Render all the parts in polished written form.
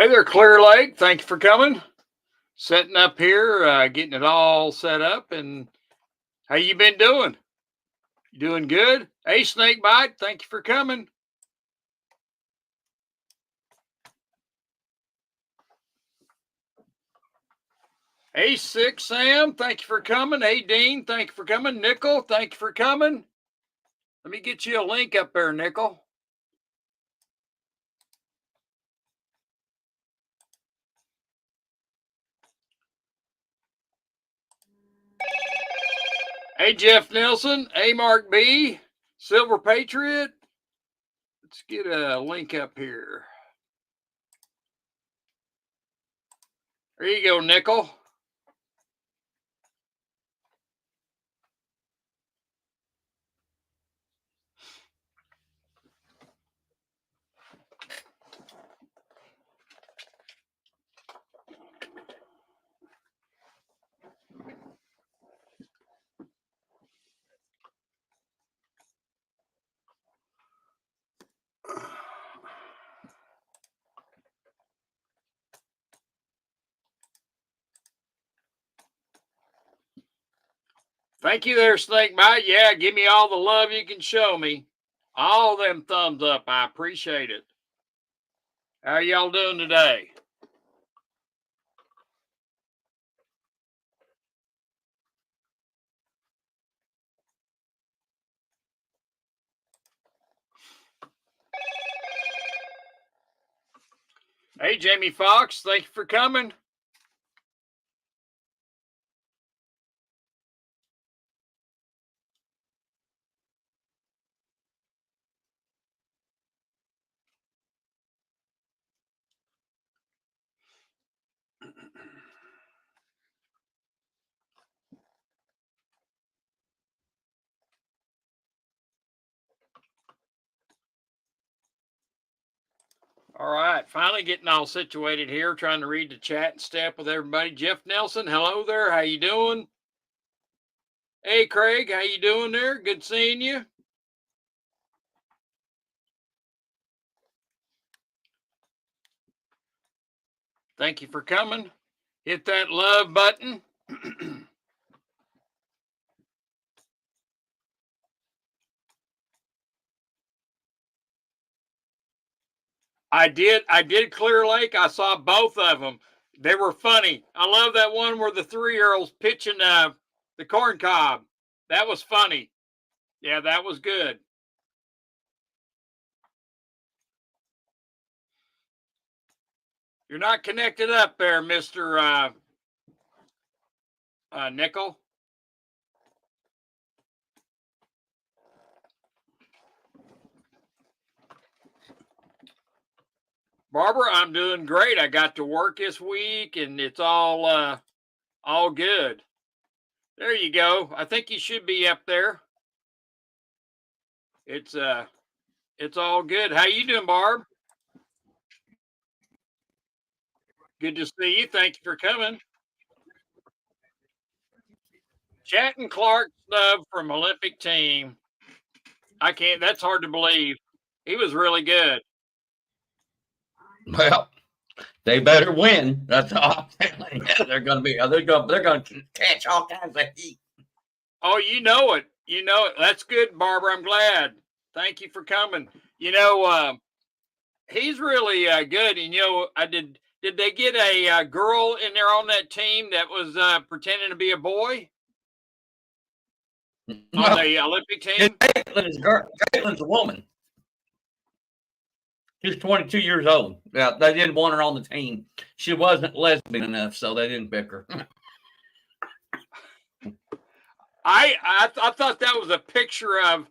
Hey there, Clear Lake. Thank you for coming. Setting up here, getting it all set up. And how you been doing? You doing good? Hey, Snakebite. Thank you for coming. Hey, Six Sam. Thank you for coming. Hey, Dean. Thank you for coming. Nickel. Thank you for coming. Let me get you a link up there, Nickel. Hey, Jeff Nelson. Hey, Mark B. Silver Patriot. Let's get a link up here. There you go, Nickel. Thank you there, Snakebite. Yeah, give me all the love you can show me. All them thumbs up. I appreciate it. How y'all doing today? Hey, Jamie Fox, thank you for coming. All right, finally getting all situated here, trying to read the chat and step with everybody. Jeff Nelson, hello there. How you doing? Hey, Craig, how you doing there? Good seeing you. Thank you for coming. Hit that love button. I did Clear Lake. I saw both of them. They were funny. I love that one where the 3-year-old's pitching the corn cob. That was funny. Yeah, that was good. You're not connected up there, Mr. Nickel. Barbara, I'm doing great. I got to work this week and it's all good. There you go. I think you should be up there. It's all good. How you doing, Barb? Good to see you. Thank you for coming. Chatton Clark snub from Olympic team. I can't. That's hard to believe. He was really good. Well, they better win. That's all I'm telling you. They're going to be. They're going to catch all kinds of heat. Oh, you know it. You know it. That's good, Barbara. I'm glad. Thank you for coming. You know, he's really good. And you know, I did. Did they get a girl in there on that team that was pretending to be a boy on the Olympic team? Caitlin's a woman. She's 22 years old. Yeah, they didn't want her on the team. She wasn't lesbian enough, so they didn't pick her. I thought that was a picture of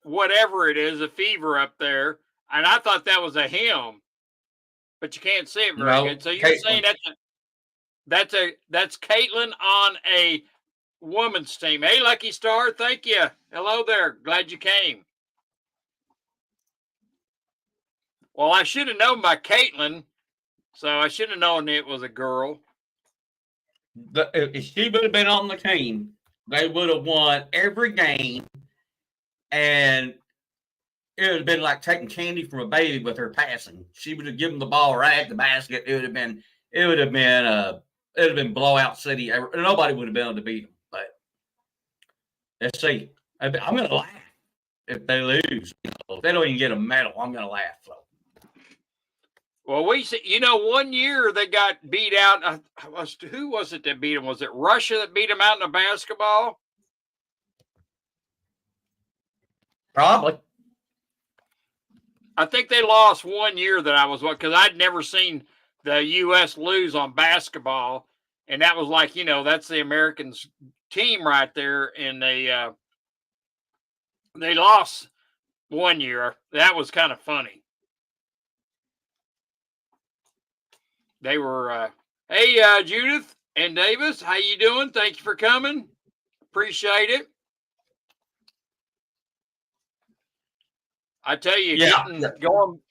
whatever it is, a fever up there, and I thought that was a him, but you can't see it very good. So you're Caitlin. saying that's Caitlin on a woman's team. Hey, Lucky Star, thank you. Hello there. Glad you came. Well, I should have known by Caitlin, so I should have known it was a girl. If she would have been on the team, they would have won every game, and it would have been like taking candy from a baby with her passing. She would have given the ball right at the basket. It would have been blowout city. Nobody would have been able to beat them. But let's see. I'm going to laugh if they lose. If they don't even get a medal, I'm going to laugh. So. Well, we see, 1 year they got beat out. Who was it that beat them? Was it Russia that beat them out in the basketball? Probably. I think they lost 1 year that I was because I'd never seen the U.S. lose on basketball, and that was like that's the Americans' team right there, and they lost 1 year. That was kind of funny. They were, hey, Judith and Davis, how you doing? Thank you for coming. Appreciate it. I tell you, going.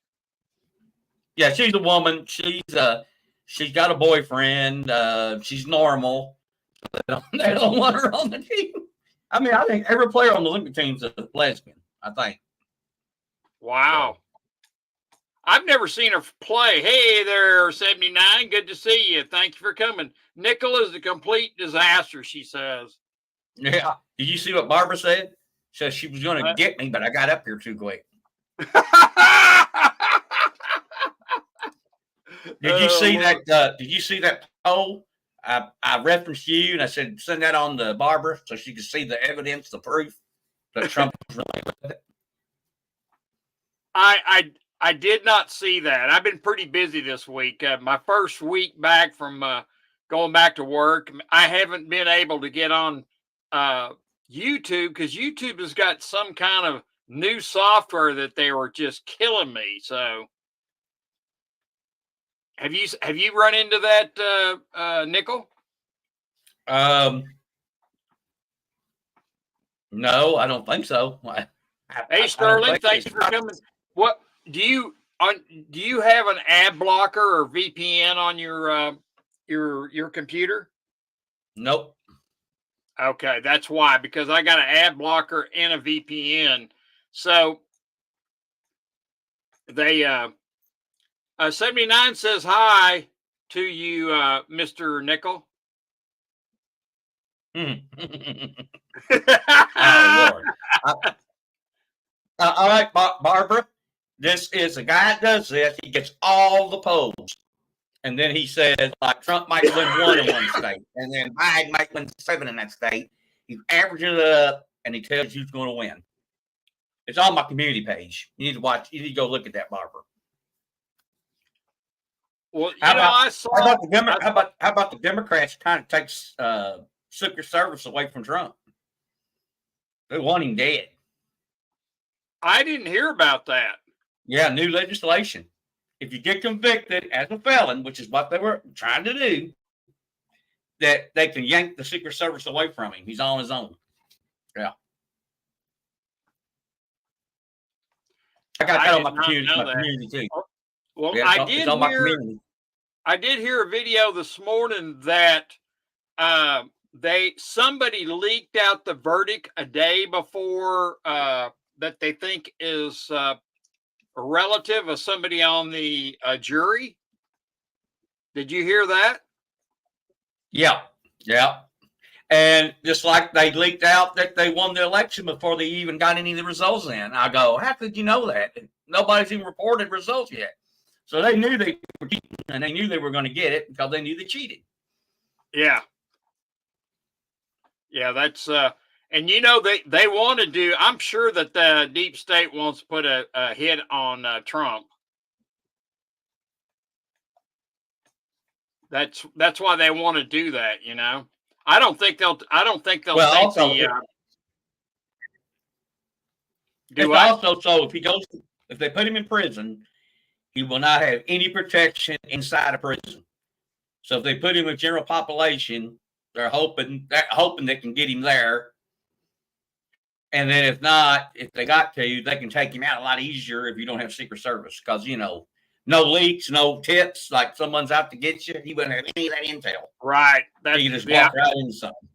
Yeah, she's a woman. She's got a boyfriend. She's normal. They don't want her on the team. I mean, I think every player on the Olympic team's a lesbian. I think. Wow. So. I've never seen her play. Hey there, 79. Good to see you. Thank you for coming. Nickel is a complete disaster, she says. Yeah. Did you see what Barbara said? Says she was going to get me, but I got up here too quick. Did you see that? Did you see that poll? I referenced you and I said send that on to Barbara so she could see the evidence, the proof that Trump was really with it. I did not see that. I've been pretty busy this week. My first week back from going back to work, I haven't been able to get on YouTube because YouTube has got some kind of new software that they were just killing me. So, have you run into that, Nickel? No, I don't think so. Hey, Sterling, thanks for coming. What do you have an ad blocker or VPN on your computer? Nope. Okay, that's why, because I got an ad blocker and a VPN. So they 79 says hi to you, Mr. Nickel. Oh Lord. All right, Barbara. This is a guy that does this. He gets all the polls. And then he says, like, Trump might win 1 in one state. And then Biden might win 7 in that state. He averages it up, and he tells you who's going to win. It's on my community page. You need to watch. You need to go look at that, Barbara. Well, how about the Democrats trying to take Secret Service away from Trump? They want him dead. I didn't hear about that. Yeah, new legislation. If you get convicted as a felon, which is what they were trying to do, that they can yank the Secret Service away from him. He's on his own. Yeah. I got that on my community too. Well, yeah, I did hear a video this morning that somebody leaked out the verdict a day before that they think is a relative of somebody on the jury. Did you hear that? Yeah. And just like they leaked out that they won the election before they even got any of the results in. I go, how could you know that? Nobody's even reported results yet. So they knew they were cheating, and they knew they were going to get it because they knew they cheated. Yeah. Yeah, that's and they want to do. I'm sure that the deep state wants to put a hit on Trump. That's why they want to do that. I don't think they'll. Well, also, so if they put him in prison, he will not have any protection inside a prison. So if they put him in general population, they're hoping they can get him there. And then if not, if they got to, they can take him out a lot easier if you don't have Secret Service. Because, no leaks, no tips, like someone's out to get you. He wouldn't have any of that intel. Right. You just walk right into something.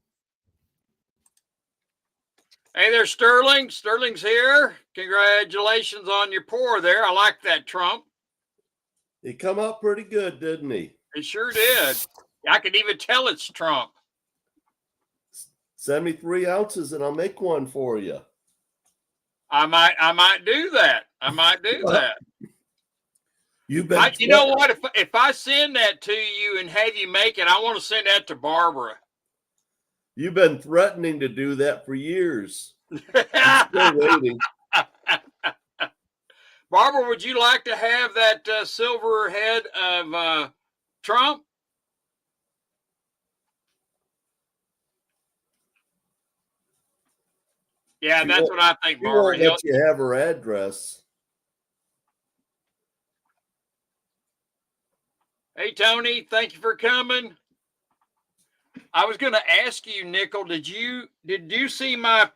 Hey there, Sterling. Sterling's here. Congratulations on your pour there. I like that, Trump. He come out pretty good, didn't he? It sure did. I could even tell it's Trump. 73 ounces, and I'll make one for you. I might do that. I might do that. You've been. You know what? If I send that to you and have you make it, I want to send that to Barbara. You've been threatening to do that for years. I'm still waiting. Barbara, would you like to have that silver head of Trump? Yeah, that's what I think, Barbara. He won't let you have her address. Hey, Tony, thank you for coming. I was going to ask you, Nickel, did you see my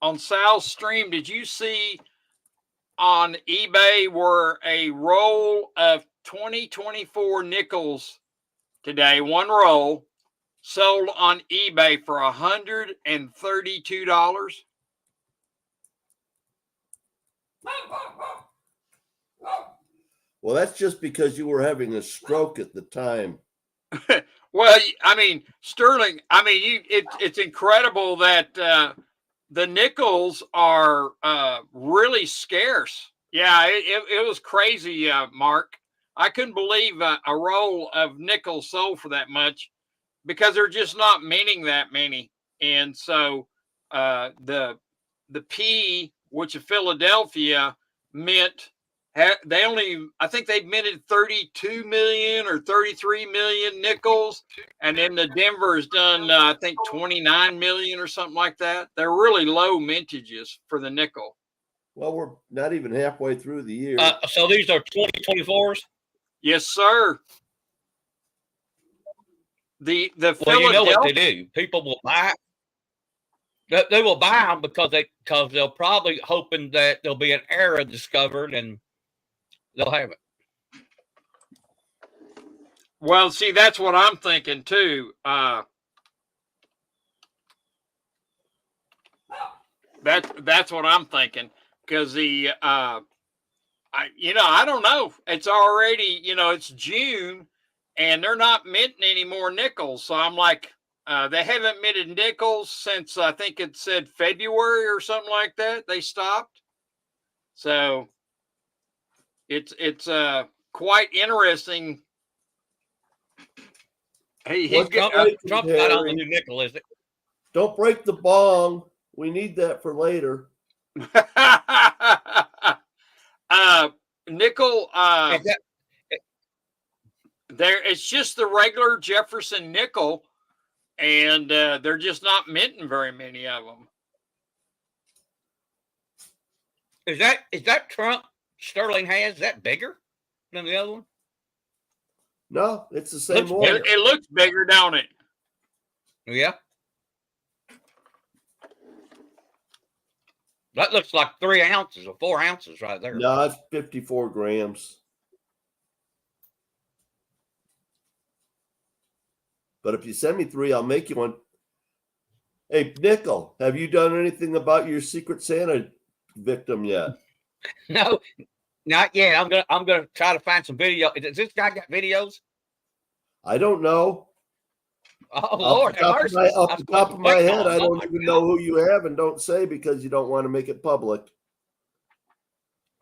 on Sal's stream? Did you see on eBay where a roll of 2024 nickels today, one roll, sold on eBay for $132? Well, that's just because you were having a stroke at the time. Well, I mean, Sterling, I mean, it's incredible that the nickels are really scarce. Yeah, it was crazy, Mark. I couldn't believe a roll of nickels sold for that much because they're just not minting that many. And so the P, which of Philadelphia mint, I think they minted 32 million or 33 million nickels, and then the Denver has done I think 29 million or something like that. They're really low mintages for the nickel. Well, we're not even halfway through the year. So these are 2024s? Yes, sir. The Well, you know what they do. People will buy. They will buy them because they'll probably hoping that there'll be an error discovered and they'll have it. Well, see, that's what I'm thinking too. That's what I'm thinking, because the I don't know. It's already, it's June and they're not minting any more nickels. So I'm like, they haven't minted nickels since I think it said February or something like that. They stopped. So it's quite interesting. Hey, Trump got on the new nickel, is it? Don't break the bong. We need that for later. Nickel. It's just the regular Jefferson nickel, and they're just not minting very many of them. Is that Trump Sterling has? Is that bigger than the other one? No, it's the same one. It looks bigger, don't it? Yeah. That looks like 3 ounces or 4 ounces right there. No, it's 54 grams. But if you send me 3, I'll make you one. Hey, Nickel, have you done anything about your Secret Santa victim yet? No, not yet. I'm gonna try to find some video. Does this guy got videos? I don't know. Oh, Lord, off the top of my head, I don't even know who you have and don't say because you don't want to make it public.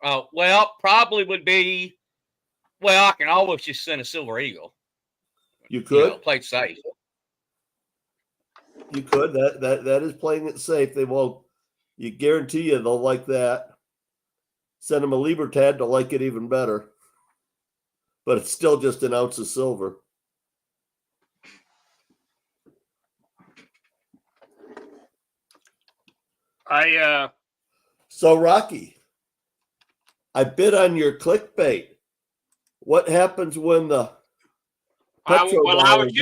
Oh, well, probably would be. Well, I can always just send a Silver Eagle. You could play it safe. You could. That is playing it safe. They won't. You guarantee you they'll like that. Send them a Libertad, they'll like it even better. But it's still just an ounce of silver. So Rocky, I bid on your clickbait. What happens when the Petro Dollar I was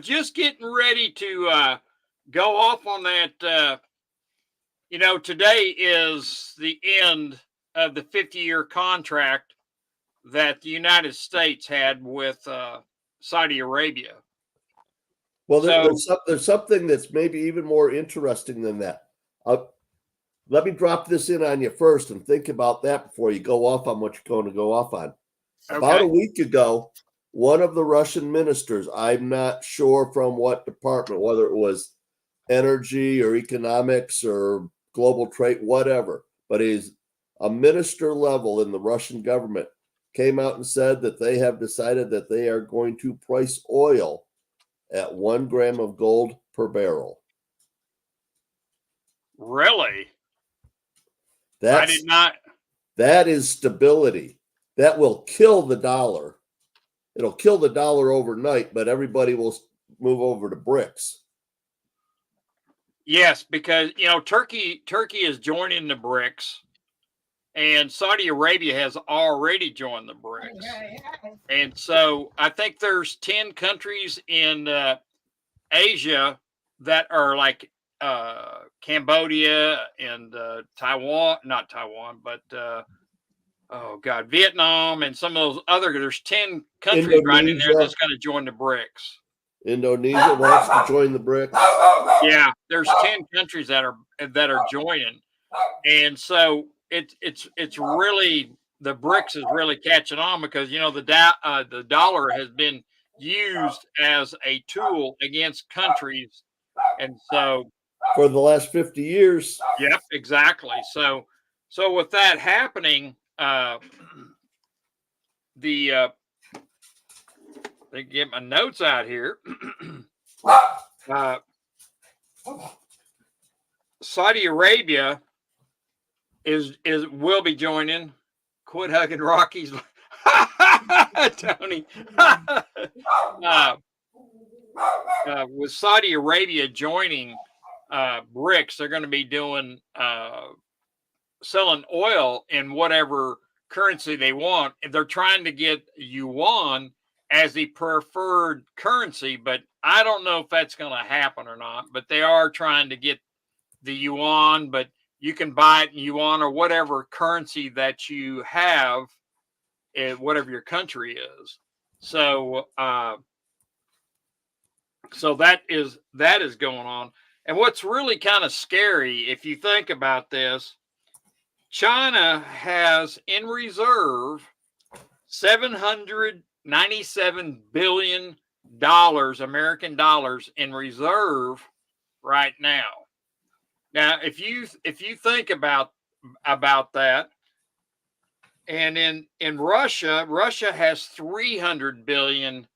just getting ready to go off on that. Today is the end of the 50-year contract that the United States had with Saudi Arabia. Well, So- there's something that's maybe even more interesting than that. Let me drop this in on you first and think about that before you go off on what you're going to go off on. About a week ago, one of the Russian ministers, I'm not sure from what department, whether it was energy or economics or global trade, whatever, but he's a minister level in the Russian government, came out and said that they have decided that they are going to price oil at 1 gram of gold per barrel. Really? I did not. That is stability. That will kill the dollar. It'll kill the dollar overnight, but everybody will move over to BRICS. Yes, because Turkey is joining the BRICS, and Saudi Arabia has already joined the BRICS. And so I think there's 10 countries in Asia that are like Cambodia and Taiwan, not Taiwan, but Vietnam and some of those other. There's 10 countries right in there that's going to join the BRICS. Indonesia wants to join the BRICS. Yeah, there's 10 countries that are joining, and so it's really, the BRICS is really catching on because the dollar has been used as a tool against countries, and so for the last 50 years. Yep, exactly. So with that happening, they get my notes out here. Saudi Arabia will be joining. Quit hugging Rockies, Tony. With Saudi Arabia joining BRICS, they're going to be doing selling oil in whatever currency they want. They're trying to get yuan as the preferred currency, but I don't know if that's going to happen or not. But they are trying to get the yuan, but you can buy it in yuan or whatever currency that you have, whatever your country is. So that is going on. And what's really kind of scary, if you think about this, China has in reserve $797 billion, American dollars, in reserve right now. Now, if you think about that, and in Russia has $300 billion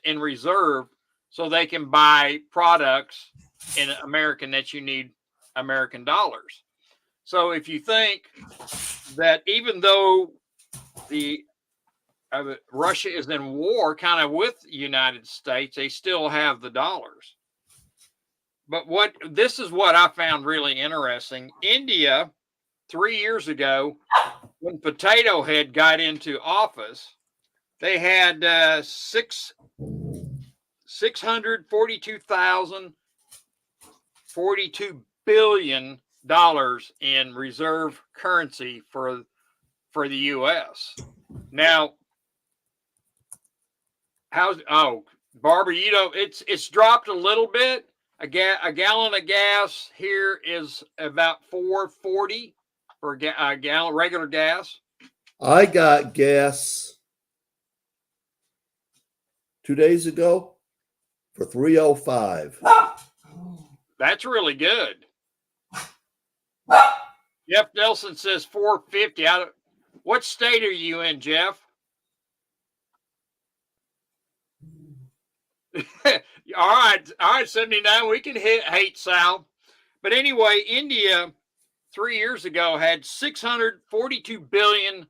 in reserve, so they can buy products in American that you need American dollars. So if you think that even though Russia is in war kind of with the United States, they still have the dollars. But this is what I found really interesting. India, 3 years ago, when Potato Head got into office, they had $642 billion in reserve currency for the U.S. Now, Barbara, it's dropped a little bit. A gallon of gas here is about $4.40 for a gallon regular gas. I got gas 2 days ago for $3.05. That's really good. Jeff Nelson says $4.50. What state are you in, Jeff? All right, 79. We can hate Sal. But anyway, India 3 years ago had $642 billion,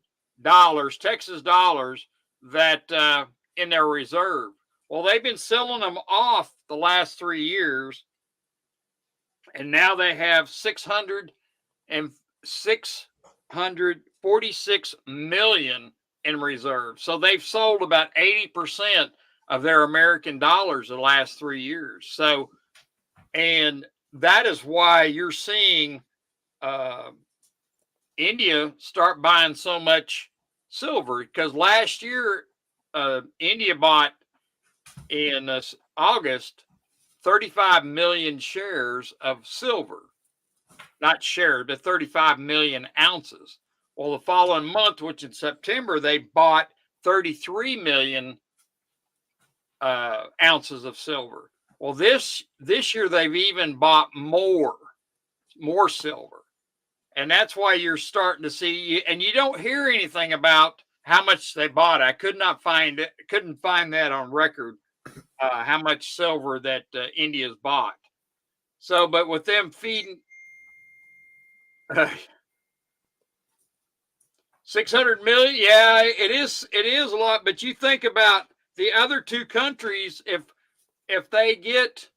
Texas dollars, that in their reserve. Well, they've been selling them off the last 3 years, and now they have $646 million in reserve. So they've sold about 80% of their American dollars the last 3 years. So, and that is why you're seeing India start buying so much silver, because last year India bought in August 35 million shares of silver. Not shares, but 35 million ounces. Well, the following month, which in September, they bought 33 million ounces of silver. Well, this year they've even bought more silver, and that's why you're starting to see. And you don't hear anything about how much they bought. I couldn't find that on record. How much silver that India's bought. So, but with them feeding 600 million, yeah, it is a lot. But you think about the other two countries, if they get,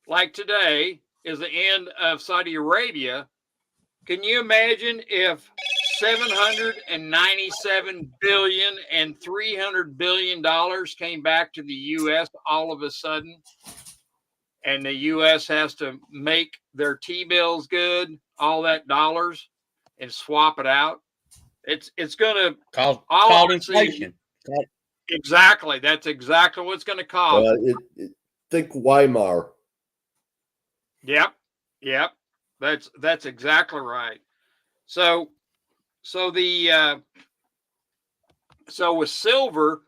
like today is the end of Saudi Arabia, can you imagine if 797 billion and $300 billion came back to the U.S. all of a sudden, and the U.S. has to make their T-bills good, all that dollars, and swap it out? It's going to cause inflation. Exactly. That's exactly what's going to cause. Think Weimar. Yep. That's exactly right. So with silver,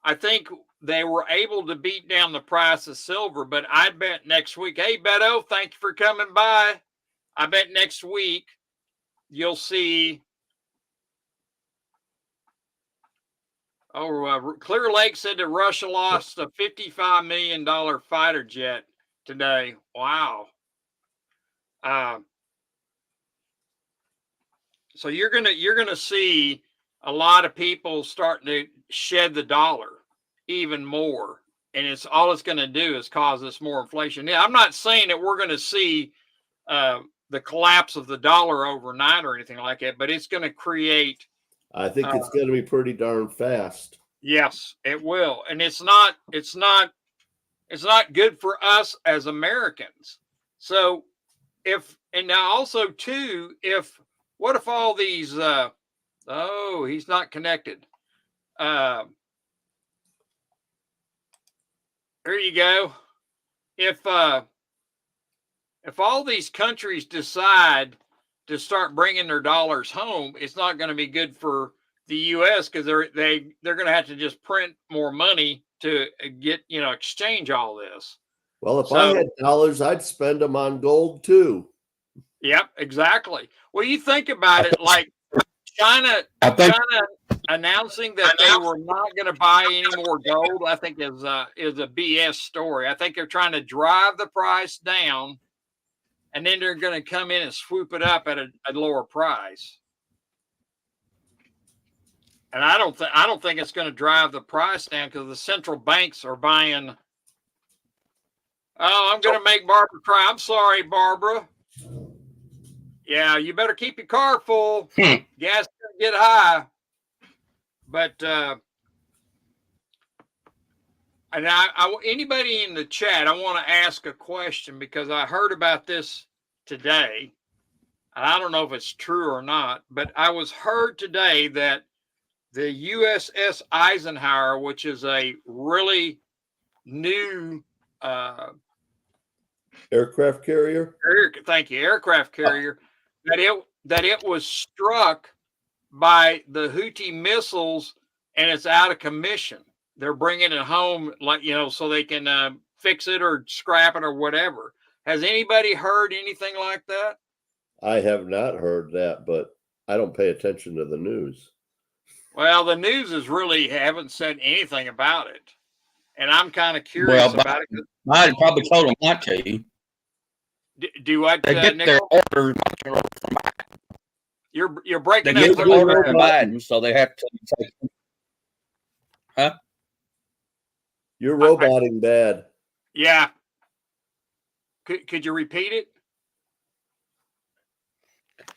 I think they were able to beat down the price of silver, but I bet next week, hey Beto, thank you for coming by. I bet next week you'll see. Clear Lake said that Russia lost a $55 million fighter jet today. Wow. So you're gonna see a lot of people starting to shed the dollar even more, and it's going to do is cause us more inflation. Yeah, I'm not saying that we're going to see the collapse of the dollar overnight or anything like that, but it's going to create. I think it's going to be pretty darn fast. Yes, it will, and it's not good for us as Americans. So what if all these he's not connected. There you go. If all these countries decide to start bringing their dollars home, it's not going to be good for the U.S. because they're going to have to just print more money to get exchange all this. Well, if I had dollars, I'd spend them on gold too. Yep, exactly. Well, you think about it, like China announcing that they were not going to buy any more gold, I think is a BS story. I think they're trying to drive the price down, and then they're going to come in and swoop it up at a lower price. And I don't think it's going to drive the price down because the central banks are buying. Oh, I'm going to make Barbara cry. I'm sorry, Barbara. Yeah, you better keep your car full. Gas gonna get high. But and anybody in the chat, I want to ask a question because I heard about this today. I don't know if it's true or not, but I was heard today that the USS Eisenhower, which is a really new aircraft carrier. Thank you, aircraft carrier. That it was struck by the Houthi missiles and it's out of commission. They're bringing it home, so they can fix it or scrap it or whatever. Has anybody heard anything like that? I have not heard that, but I don't pay attention to the news. Well, the news haven't said anything about it, and I'm kind of curious about it. Biden probably told them not to. Do what? They get their orders from Biden. You're breaking. They get the order from Biden, so they have to take. Huh? You're roboting bad. Yeah. Could you repeat it?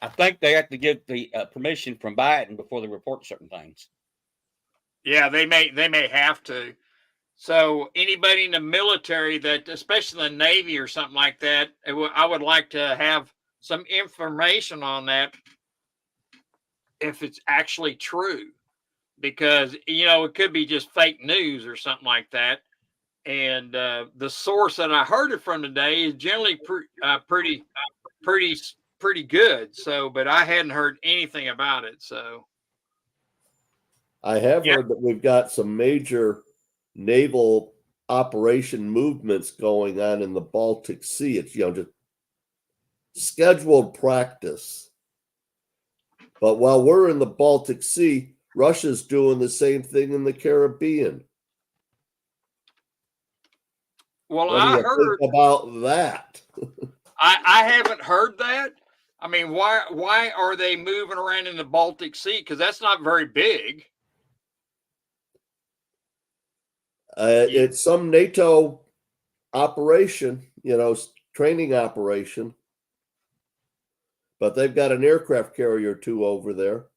I think they have to get the permission from Biden before they report certain things. Yeah, they may have to. So anybody in the military, that especially the Navy or something like that, I would like to have some information on that if it's actually true, because it could be just fake news or something like that. and the source that I heard it from today is generally pretty good. So, but I hadn't heard anything about it. So, I have yeah. heard that we've got some major naval operation movements going on in the Baltic Sea. It's, just scheduled practice. But while we're in the Baltic Sea, Russia's doing the same thing in the Caribbean. Well, What do I you heard think about that? I haven't heard that. I mean, why are they moving around in the Baltic Sea? Because that's not very big. It's some NATO operation, training operation. But they've got an aircraft carrier or two over there.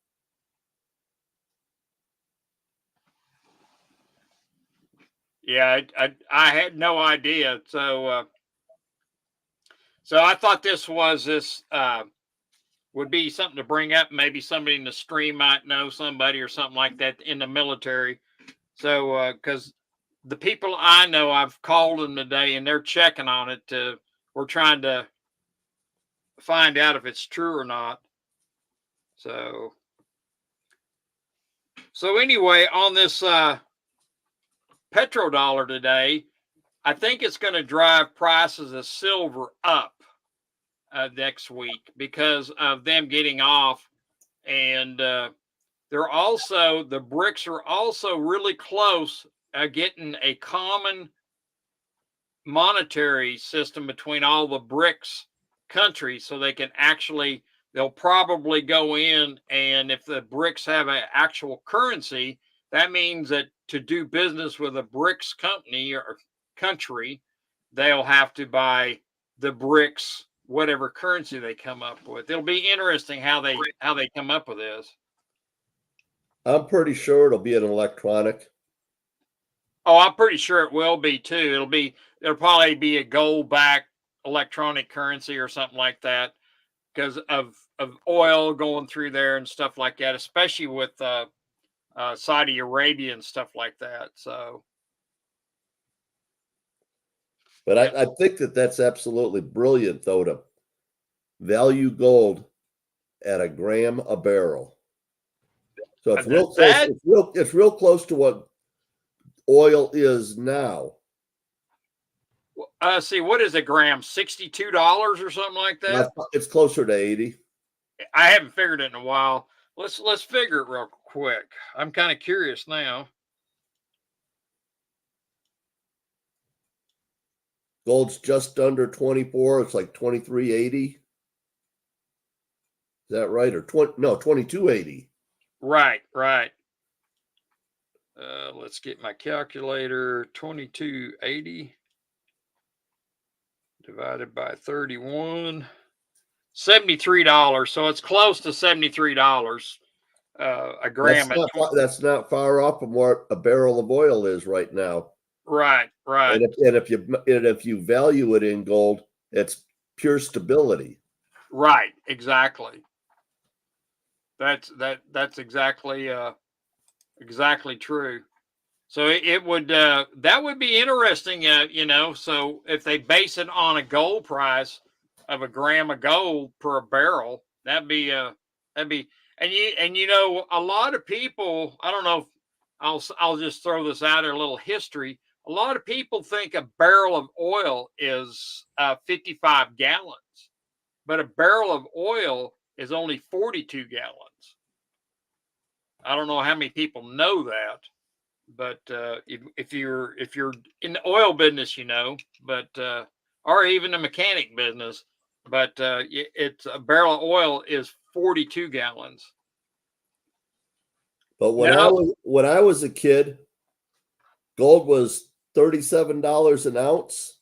Yeah, I had no idea. So I thought this would be something to bring up. Maybe somebody in the stream might know somebody or something like that in the military. So because the people I know, I've called them today and they're checking on it. We're trying to find out if it's true or not. So anyway, on this Petro Dollar today, I think it's going to drive prices of silver up next week because of them getting off, and the BRICS are also really close getting a common monetary system between all the BRICS countries, so they'll probably go in, and if the BRICS have an actual currency, that means that to do business with a BRICS company or country, they'll have to buy the BRICS whatever currency they come up with. It'll be interesting how they come up with this. I'm pretty sure it'll be an electronic. Oh, I'm pretty sure it will be too. There'll probably be a gold-backed electronic currency or something like that because of oil going through there and stuff like that, especially with Saudi Arabia and stuff like that. So, but I think that's absolutely brilliant, though, to value gold at a gram a barrel. So it's real close. It's real close to what oil is now. See, what is a gram? $62 or something like that? It's closer to 80. I haven't figured it in a while. Let's figure it real quick. I'm kind of curious now. Gold's just under 24. It's like 23.80. Is that right? Or 22.80. Right. Let's get my calculator. 22.80 divided by 31. $73. So it's close to $73 a gram. That's not far off from what a barrel of oil is right now. Right. And if you value it in gold, it's pure stability. Right. Exactly. That's exactly true. So it would that would be interesting, So if they base it on a gold price of a gram of gold per barrel, that'd be a lot of people. I don't know. I'll just throw this out there, a little history. A lot of people think a barrel of oil is 55 gallons, but a barrel of oil is only 42 gallons. I don't know how many people know that, but if you're in the oil business, but or even the mechanic business, but it's a barrel of oil is 42 gallons. But when I was a kid, gold was $37 an ounce.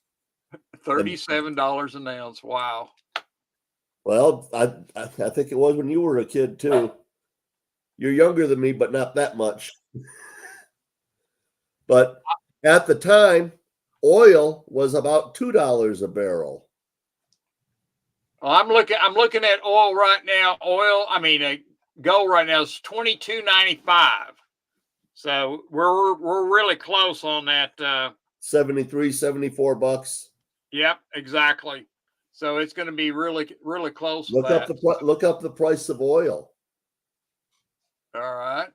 $37 an ounce. Wow. Well, I think it was when you were a kid too. You're younger than me, but not that much. But at the time, oil was about $2 a barrel. Well, I'm looking at oil right now. Gold right now is $22.95. So we're really close on that 73, 74 bucks. Yep, exactly. So it's going to be really, really close to Look that. up the price of oil. All right.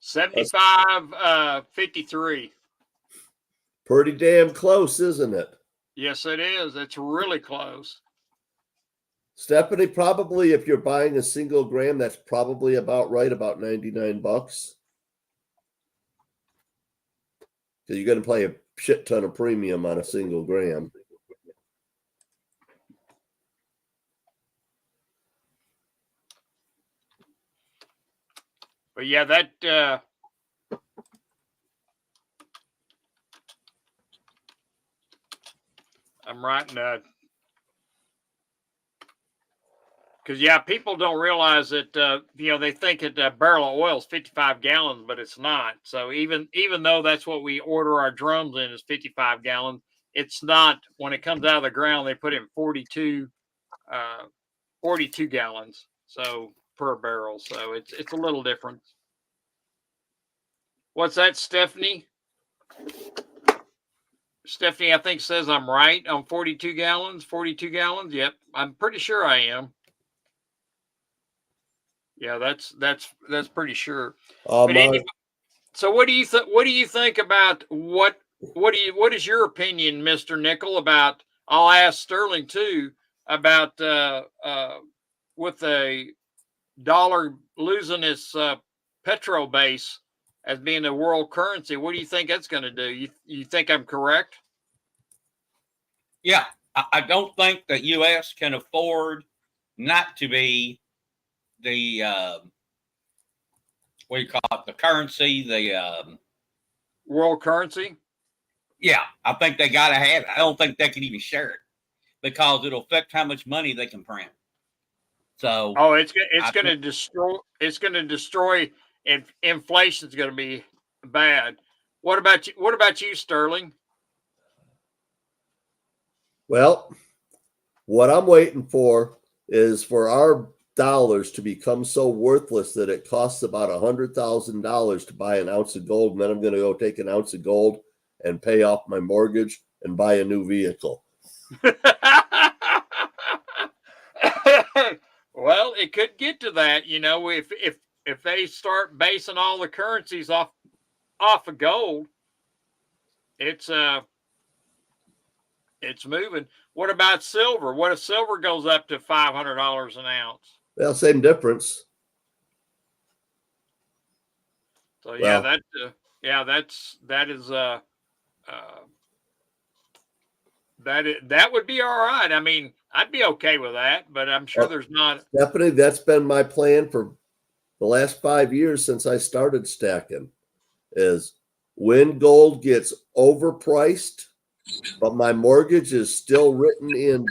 $75, 53. Pretty damn close, isn't it? Yes, it is. It's really close. Stephanie, probably if you're buying a single gram, that's probably about right, about 99 bucks. Because you're going to pay a shit ton of premium on a single gram. But yeah, that I'm writing that because yeah, people don't realize that they think that a barrel of oil is 55 gallons, but it's not. So even though that's what we order our drums in is 55 gallons, it's not. When it comes out of the ground, they put in 42 gallons so per barrel. So it's a little different. What's that, Stephanie? Stephanie, I think says I'm right on 42 gallons. 42 gallons. Yep, I'm pretty sure I am. Yeah, that's pretty sure. But so what do you think? What do you think about what is your opinion, Mr. Nickel? About I'll ask Sterling too about with a dollar losing its petro base as being the world currency. What do you think that's going to do? You think I'm correct? Yeah, I don't think the U.S. can afford not to be the what do you call it? The currency, the world currency. Yeah, I think they got to have it. I don't think they can even share it because it'll affect how much money they can print. So, it's going to destroy. It's going to destroy. Inflation's going to be bad. What about you? What about you, Sterling? Well, what I'm waiting for is for our dollars to become so worthless that it costs about $100,000 to buy an ounce of gold, and then I'm going to go take an ounce of gold and pay off my mortgage and buy a new vehicle. Well, it could get to that, if they start basing all the currencies off of gold, it's moving. What about silver? What if silver goes up to $500 an ounce? Well, same difference. So yeah, that would be all right. I mean, I'd be okay with that, but I'm sure there's not. Definitely, that's been my plan for the last 5 years since I started stacking. Is when gold gets overpriced, but my mortgage is still written in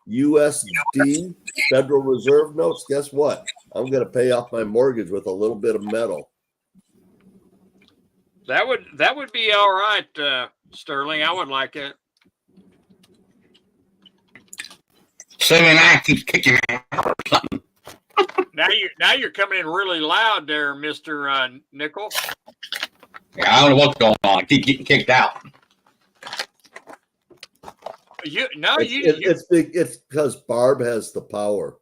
USD, Federal Reserve notes. Guess what? I'm going to pay off my mortgage with a little bit of metal. That would be all right, Sterling. I would like it. 79 keeps kicking out or something. Now you're coming in really loud there, Mr. Nickel. Yeah, I don't know what's going on. I keep getting kicked out. It's because Barb has the power.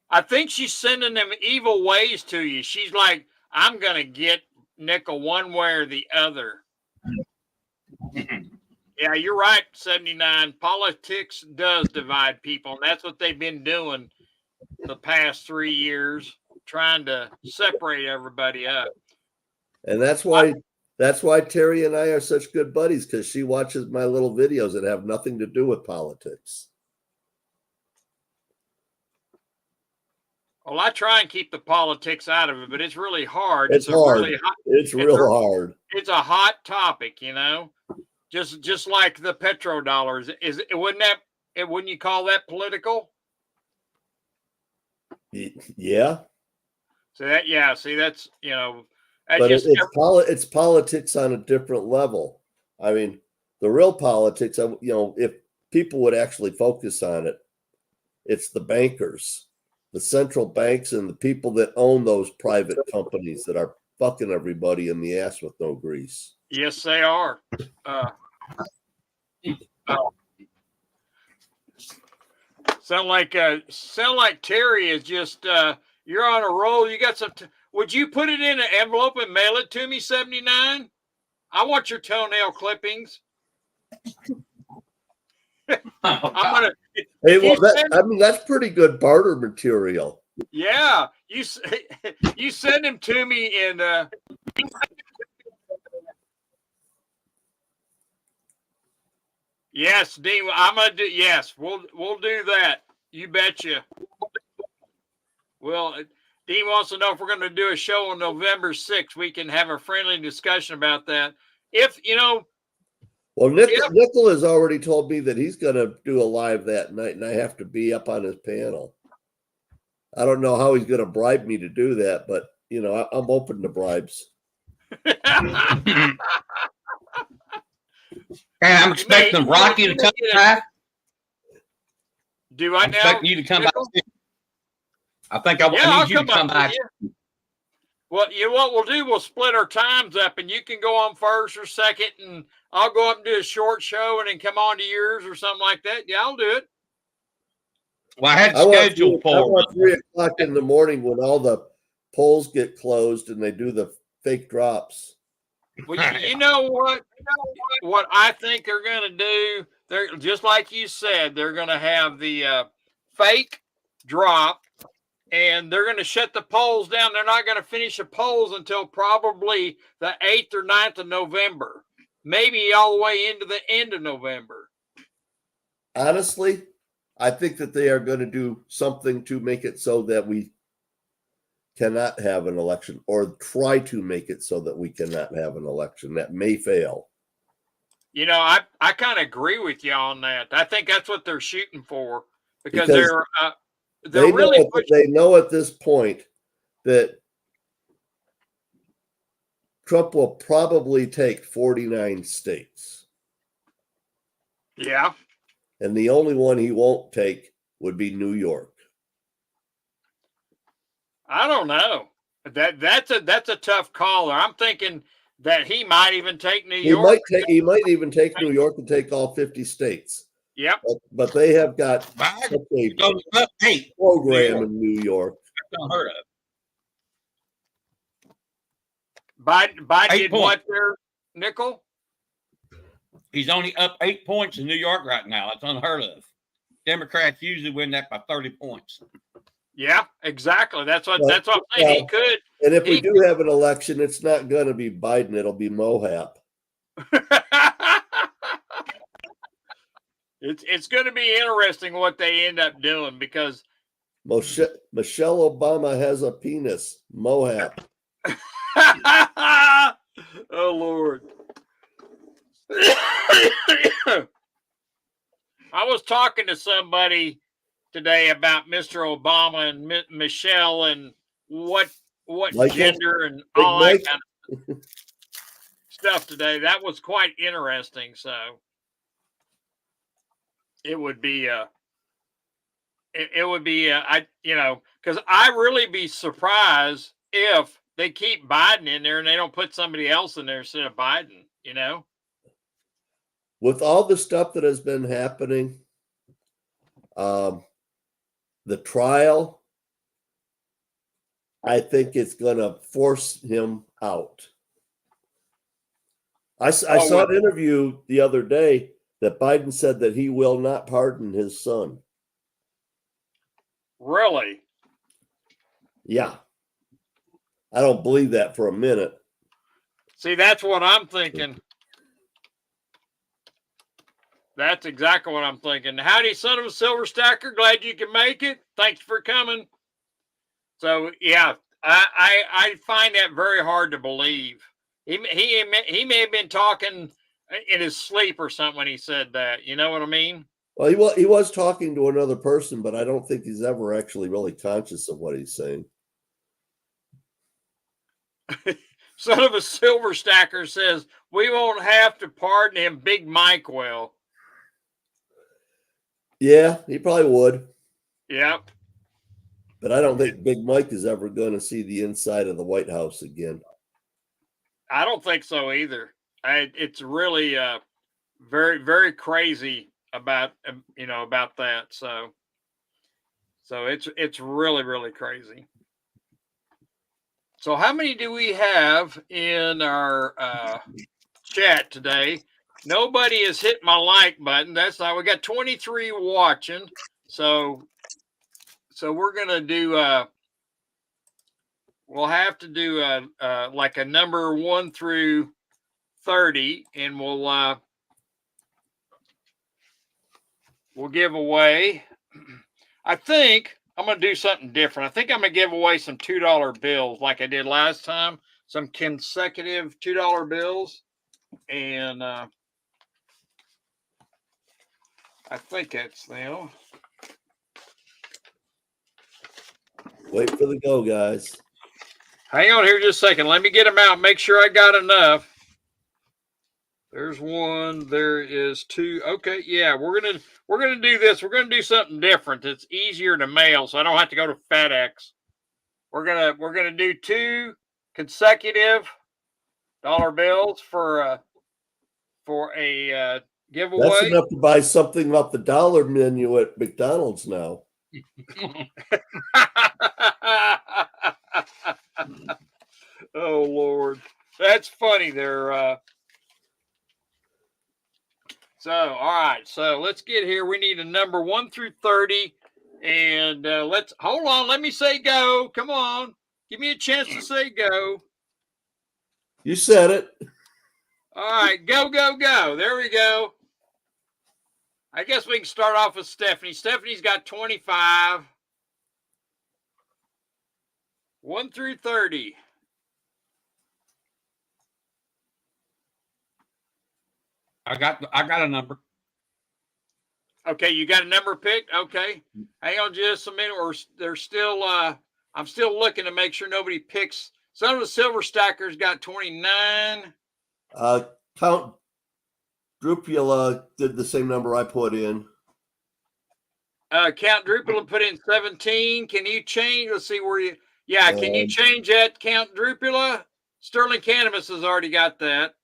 I think she's sending them evil ways to you. She's like, I'm gonna get Nickel one way or the other. Yeah, you're right, 79. Politics does divide people, and that's what they've been doing the past 3 years, trying to separate everybody up. And that's why Terry and I are such good buddies, because she watches my little videos that have nothing to do with politics. Well, I try and keep the politics out of it, but it's really hard. It's hard. Really hot, it's real hard. It's a hot topic, just like the Petro Dollars. Wouldn't you call that political? Yeah. See, that's But it's politics on a different level. I mean, the real politics, if people would actually focus on it, it's the bankers, the central banks, and the people that own those private companies that are fucking everybody in the ass with no grease. Yes, they are. Sound like Terry is just you're on a roll. You got some. Would you put it in an envelope and mail it to me, 79? I want your toenail clippings. I'm gonna. Hey, well, that's pretty good barter material. Yeah, you send them to me in. Yes, Dean. I'm gonna do. Yes, we'll do that. You betcha. Well, Dean wants to know if we're going to do a show on November 6th. We can have a friendly discussion about that. If you know. Well, Nickel has already told me that he's going to do a live that night, and I have to be up on his panel. I don't know how he's going to bribe me to do that, but I'm open to bribes. And I'm expecting Rocky to come back. Do I now? Expecting you to come back. I think I need you to come back. Well, you know what we'll do? We'll split our times up, and you can go on first or second, and I'll go up and do a short show, and then come on to yours or something like that. Yeah, I'll do it. Well, I had scheduled for 3 o'clock in the morning when all the polls get closed and they do the fake drops. Well, you know what? What I think they're going to do? They're just like you said. They're going to have the fake drop, and they're going to shut the polls down. They're not going to finish the polls until probably the 8th or 9th of November, maybe all the way into the end of November. Honestly, I think that they are going to do something to make it so that we cannot have an election, or try to make it so that we cannot have an election. That may fail. I kind of agree with you on that. I think that's what they're shooting for, because they're really they know at this point that Trump will probably take 49 states. Yeah. And the only one he won't take would be New York. I don't know. That's a tough caller. I'm thinking that he might even take New York. He might even take New York and take all 50 states. Yep. But they have got such a program in New York. That's unheard of. Biden did what there, Nickel? He's only up 8 points in New York right now. That's unheard of. Democrats usually win that by 30 points. Yeah, exactly. That's what I'm saying. He could. And if we do have an election, it's not going to be Biden. It'll be Mohap. It's going to be interesting what they end up doing, because Michelle Obama has a penis. Mohap. Oh, Lord. I was talking to somebody today about Mr. Obama and Michelle and what gender and all that kind of stuff today. That was quite interesting. So it would be because I really be surprised if they keep Biden in there and they don't put somebody else in there instead of Biden, With all the stuff that has been happening, the trial, I think it's going to force him out. I saw an interview the other day that Biden said that he will not pardon his son. Really? Yeah. I don't believe that for a minute. See, that's what I'm thinking. That's exactly what I'm thinking. Howdy, son of a silver stacker. Glad you can make it. Thanks for coming. So, yeah, I find that very hard to believe. He may have been talking in his sleep or something when he said that. You know what I mean? Well, he was talking to another person, but I don't think he's ever actually really conscious of what he's saying. Son of a silver stacker says we won't have to pardon him. Big Mike will. Yeah, he probably would. Yep. But I don't think Big Mike is ever going to see the inside of the White House again. I don't think so either. It's really very, very crazy about about that. So it's really, really crazy. So how many do we have in our chat today? Nobody has hit my like button. That's not. We got 23 watching. So we're gonna do. We'll have to do like a number 1 through 30, and we'll give away. I think I'm going to do something different. I think I'm going to give away some $2 bills like I did last time, some consecutive $2 bills. And I think that's them. Wait for the go, guys. Hang on here just a second. Let me get them out. Make sure I got enough. There's 1. There is 2. Okay, yeah, we're gonna do this. We're gonna do something different. It's easier to mail, so I don't have to go to FedEx. We're gonna do 2 consecutive dollar bills for a giveaway. That's enough to buy something off the dollar menu at McDonald's now. Oh Lord, that's funny there. So all right, so let's get here. We need a number 1 through 30, and let's hold on. Let me say go. Come on, give me a chance to say go. You said it. All right, go, go, go. There we go. I guess we can start off with Stephanie. Stephanie's got 25. 1 through 30. I got a number. Okay, you got a number picked? Okay. Hang on just a minute. They're still I'm still looking to make sure nobody picks. Some of the silver stackers got 29. Count Drupula did the same number I put in. Count Drupala put in 17. Can you change? Let's see where you. Yeah, can you change that, Count Drupala? Sterling Cannabis has already got that.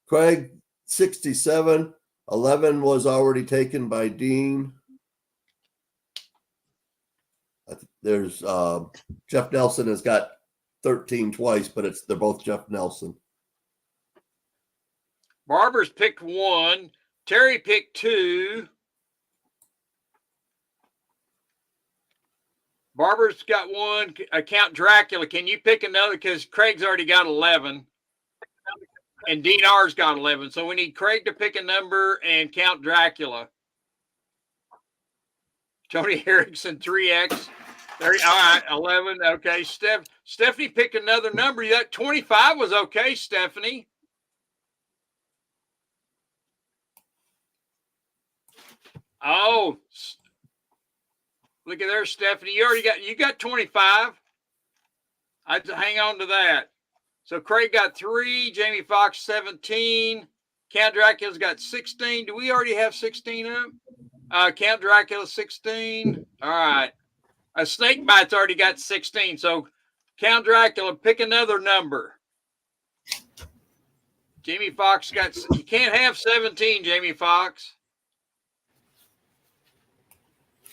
Craig, 67. 11 was already taken by Dean. There's Jeff Nelson has got 13 twice, but they're both Jeff Nelson. Barber's picked 1. Terry picked 2. Barber's got 1. Count Dracula. Can you pick another? Because Craig's already got 11. And Dean R's got 11. So we need Craig to pick a number and Count Dracula. Tony Erickson, 3X. There, all right, 11. Okay, Stephanie picked another number. That 25 was okay, Stephanie. Oh, look at there, Stephanie. You got 25. I'd hang on to that. So Craig got 3, Jamie Foxx 17, Count Dracula's got 16. Do we already have 16 up? Count Dracula 16. All right. A Snake Bite's already got 16. So Count Dracula, pick another number. Jamie Foxx got. You can't have 17, Jamie Foxx.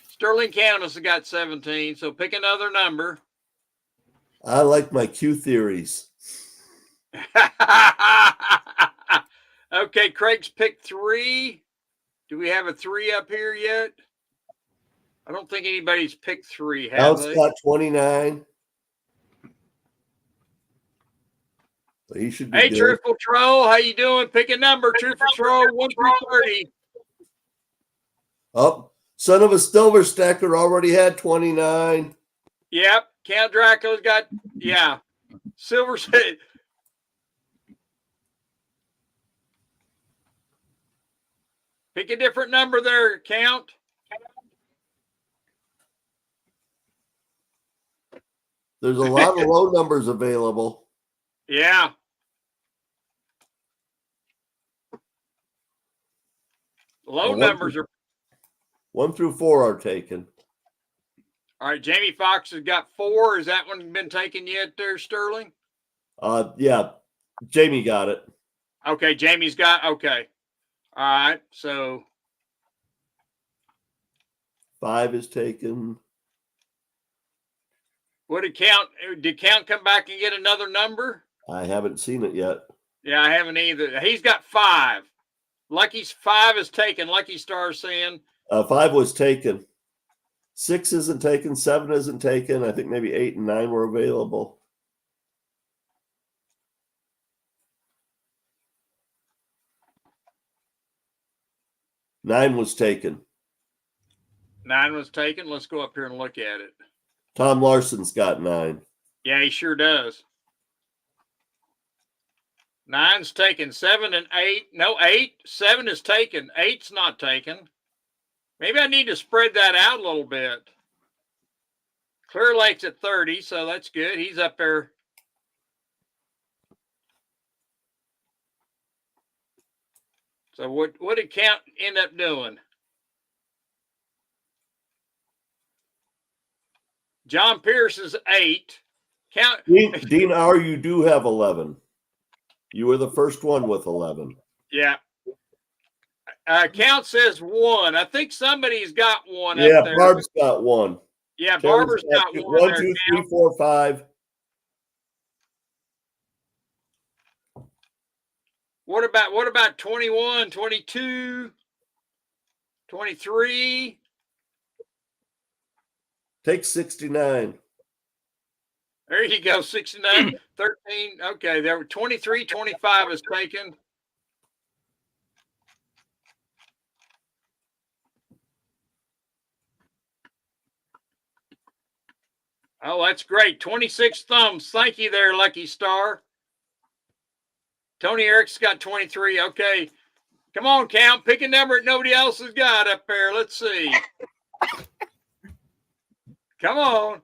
Sterling Cannabis has got 17. So pick another number. I like my Q theories. Okay, Craig's picked 3. Do we have a 3 up here yet? I don't think anybody's picked 3. Al's got 29. So he should be Hey, good. Truthful Troll, how you doing? Pick a number, Truthful Troll, 1 through 30. Oh, Son of a Silver Stacker already had 29. Yep, Count Dracula's got, yeah. Silver. Pick a different number there, Count. There's a lot of low numbers available. Yeah. Low numbers are 1 through 4 are taken. all right. Jamie Foxx has got 4. Has that one been taken yet there, Sterling? Yeah, Jamie got it. Okay, Jamie's got, okay. All right, so 5 is taken. what did Count come back and get another number? I haven't seen it yet. Yeah, I haven't either. He's got 5. Lucky's 5 is taken. Lucky Star saying 5 was taken. 6 isn't taken. 7 isn't taken. I think maybe 8 and 9 were available. Nine was taken. 9 was taken. Let's go up here and look at it. Tom Larson's got 9. Yeah, he sure does. 9's taken. 7 and 8. No, 8. 7 is taken. 8's not taken. Maybe I need to spread that out a little bit. Clear Lake's at 30, so that's good. He's up there. So what did Count end up doing? John Pierce is 8. Count Dean R., you do have 11. You were the first one with 11. Yeah. Count says 1. I think somebody's got 1 Yeah, up there. Barb's got 1. Yeah, Karen's Barbara's got 1. 1, there, 2, Count. 3, 4, 5. What about 21, 22, 23? Take 69. There you go, 69, 13. Okay, there were 23, 25 is taken. Oh, that's great. 26 thumbs. Thank you there, Lucky Star. Tony Eric's got 23. Okay. Come on, Count. Pick a number that nobody else has got up there. Let's see. Come on.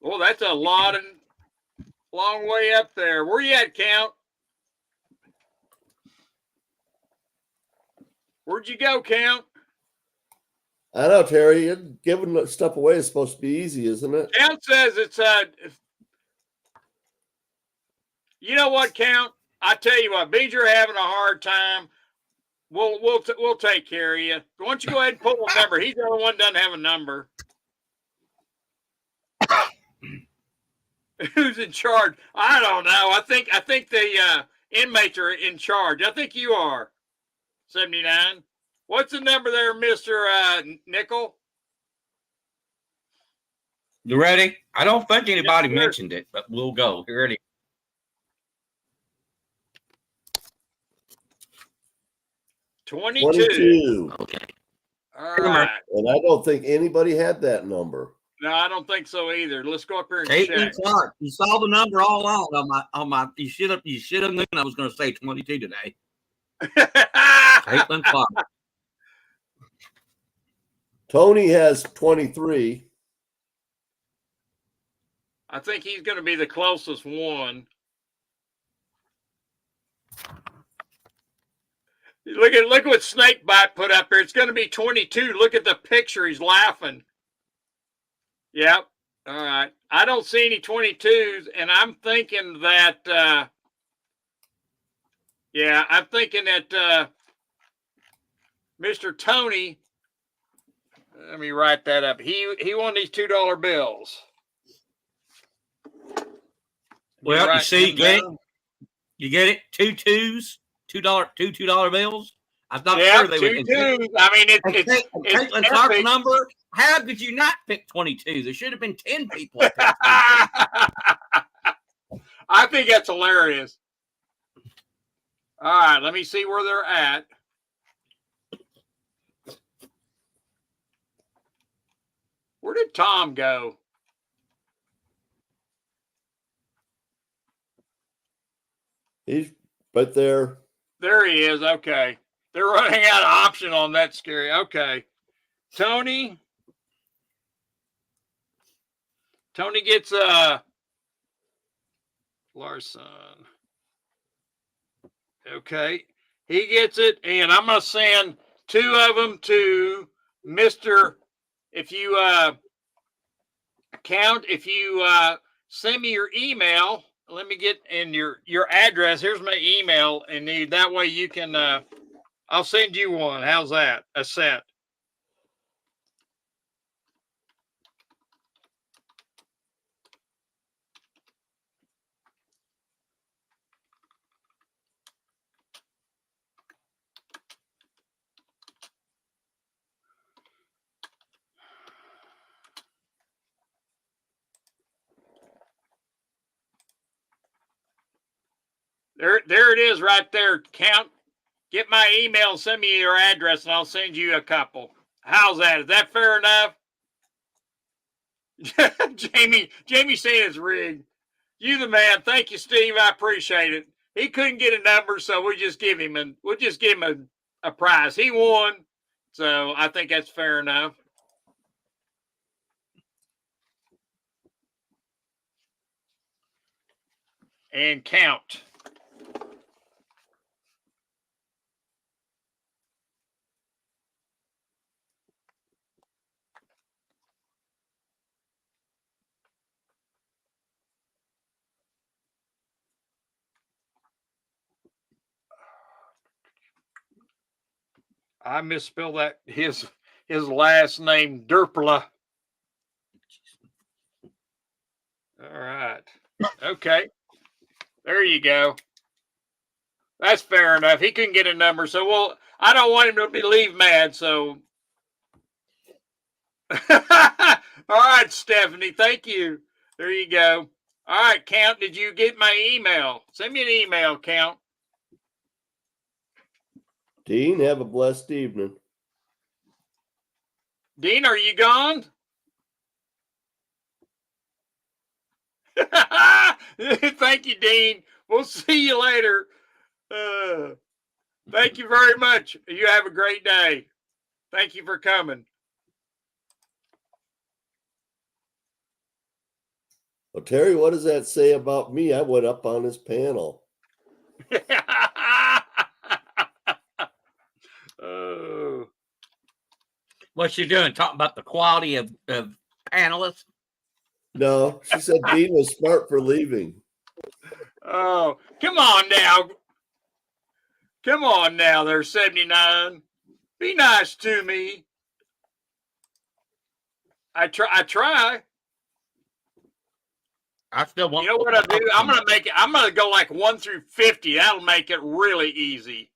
Well, that's a long way up there. Where you at, Count? Where'd you go, Count? I know, Terry. Giving stuff away is supposed to be easy, isn't it? Count says it's you know what, Count? I tell you what, Beeger having a hard time. We'll take care of you. Why don't you go ahead and pull a number? He's the only one that doesn't have a number. Who's in charge? I don't know. I think the inmates are in charge. I think you are. 79. What's the number there, Mr. Nickel? You ready? I don't think anybody Yes, mentioned it, but we'll go. You ready? $22. Okay. All right. And I don't think anybody had that number. No, I don't think so either. Let's go up here and Caitlin check. Clark. You saw the number all along on my. You should have known I was going to say 22 today. Caitlin Clark. Tony has 23. I think he's going to be the closest one. Look what Snakebite put up here. It's going to be 22. Look at the picture. He's laughing. Yep. All right. I don't see any 22s, and I'm thinking that I'm thinking that Mr. Tony, let me write that up. He won these $2 bills. Well, you see, you get it? 2 2s, $2 bills. I'm not sure they would. 2 2s. I mean, it's Caitlin Clark's number. How did you not pick 22? There should have been 10 people. I think that's hilarious. All right, let me see where they're at. Where did Tom go? He's right there. There he is. Okay. They're running out of option on that scary. Okay. Tony gets Larson. Okay. He gets it, and I'm gonna send 2 of them to Mr. If you send me your email, let me get in your address. Here's my email, and that way you can I'll send you one. How's that? A set. There it is right there. Count. Get my email and send me your address, and I'll send you a couple. How's that? Is that fair enough? Jamie saying it's rigged. You the man. Thank you, Steve. I appreciate it. He couldn't get a number, so we'll just give him a prize. He won, so I think that's fair enough. And count. I misspelled that his last name, Derpla. All right. Okay. There you go. That's fair enough. He couldn't get a number, so I don't want him to leave mad, so. All right, Stephanie. Thank you. There you go. All right, Count, did you get my email? Send me an email, Count. Dean, have a blessed evening. Dean, are you gone? Thank you, Dean. We'll see you later. Thank you very much. You have a great day. Thank you for coming. Well, Terry, what does that say about me? I went up on his panel. Oh. What's she doing? Talking about the quality of panelists? No, she said Dean was smart for leaving. Oh, come on now. Come on now, there's 79. Be nice to me. I try. I still want. You know what I do? I'm gonna go like 1 through 50. That'll make it really easy.